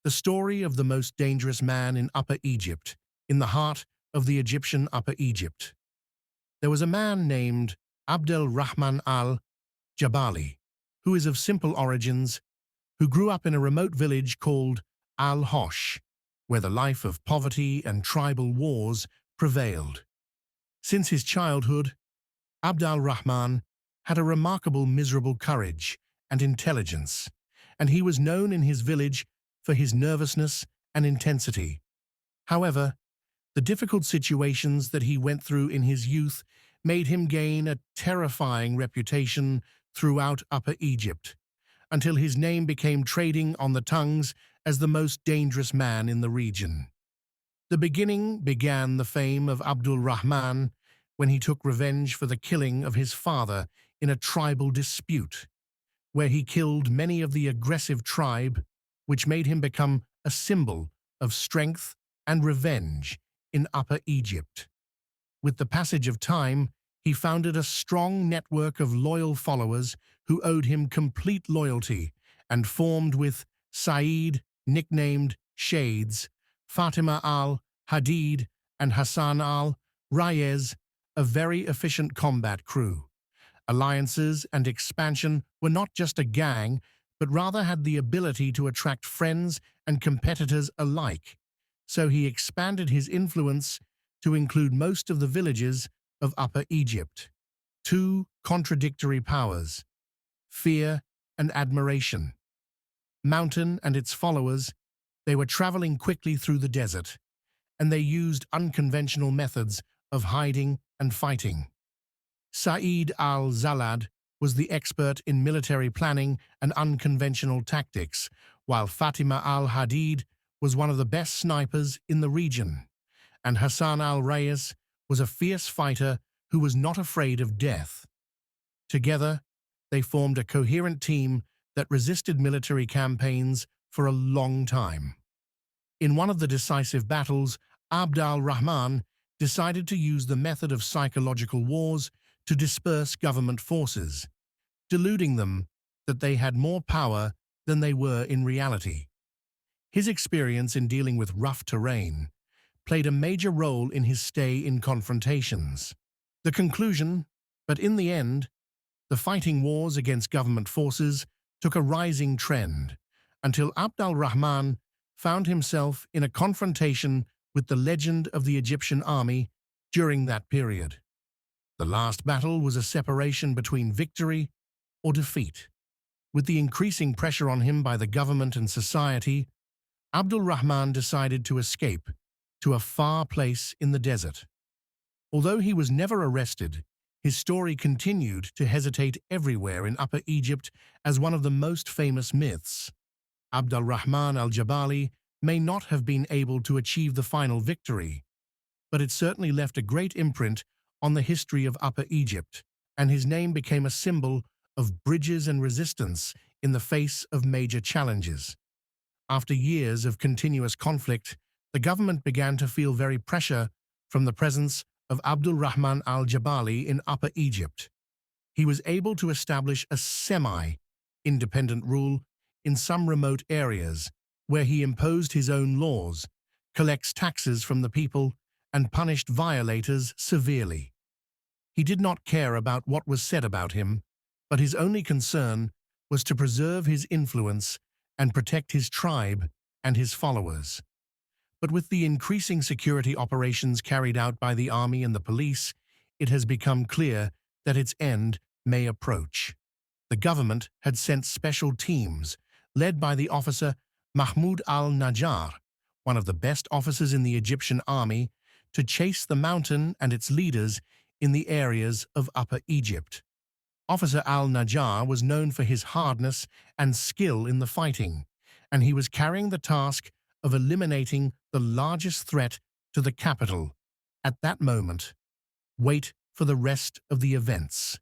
The story of the most dangerous man in Upper Egypt, in the heart of the Egyptian Upper Egypt. There was a man named Abdel Rahman al-Jabali, who is of simple origins, who grew up in a remote village called Al-Hosh, where the life of poverty and tribal wars prevailed. Since his childhood, Abdel Rahman had a remarkable miserable courage and intelligence, and he was known in his village for his nervousness and intensity. However, the difficult situations that he went through in his youth made him gain a terrifying reputation throughout Upper Egypt, until his name became trading on the tongues as the most dangerous man in the region. The beginning began the fame of Abdul Rahman when he took revenge for the killing of his father in a tribal dispute, where he killed many of the aggressive tribe, which made him become a symbol of strength and revenge in Upper Egypt. With the passage of time, he founded a strong network of loyal followers who owed him complete loyalty and formed with Saeed, nicknamed Shades, Fatima al-Hadid, and Hassan al-Rayez, a very efficient combat crew. Alliances and expansion were not just a gang, but rather had the ability to attract friends and competitors alike. So he expanded his influence to include most of the villages of Upper Egypt. Two contradictory powers: fear and admiration. Mountain and its followers, they were traveling quickly through the desert, and they used unconventional methods of hiding and fighting. Saeed al-Zalad was the expert in military planning and unconventional tactics, while Fatima al-Hadid was one of the best snipers in the region, and Hassan al-Rayez was a fierce fighter who was not afraid of death. Together, they formed a coherent team that resisted military campaigns for a long time. In one of the decisive battles, Abd al-Rahman decided to use the method of psychological wars to disperse government forces, deluding them that they had more power than they were in reality. His experience in dealing with rough terrain played a major role in his stay in confrontations. The conclusion, but in the end, the fighting wars against government forces took a rising trend until Abd al-Rahman found himself in a confrontation with the legend of the Egyptian army during that period. The last battle was a separation between victory or defeat. With the increasing pressure on him by the government and society, Abdul Rahman decided to escape to a far place in the desert. Although he was never arrested, his story continued to hesitate everywhere in Upper Egypt as one of the most famous myths. Abd al-Rahman al-Jabali may not have been able to achieve the final victory, but it certainly left a great imprint on the history of Upper Egypt, and his name became a symbol of bridges and resistance in the face of major challenges. After years of continuous conflict, the government began to feel very pressure from the presence of Abdul Rahman al-Jabali in Upper Egypt. He was able to establish a semi-independent rule in some remote areas, where he imposed his own laws, collects taxes from the people, and punished violators severely. He did not care about what was said about him, but his only concern was to preserve his influence and protect his tribe and his followers. But with the increasing security operations carried out by the army and the police, it has become clear that its end may approach. The government had sent special teams, led by the officer Mahmoud al-Najjar, one of the best officers in the Egyptian army, to chase the mountain and its leaders in the areas of Upper Egypt. Officer al-Najjar was known for his hardness and skill in the fighting, and he was carrying the task of eliminating the largest threat to the capital. At that moment, wait for the rest of the events.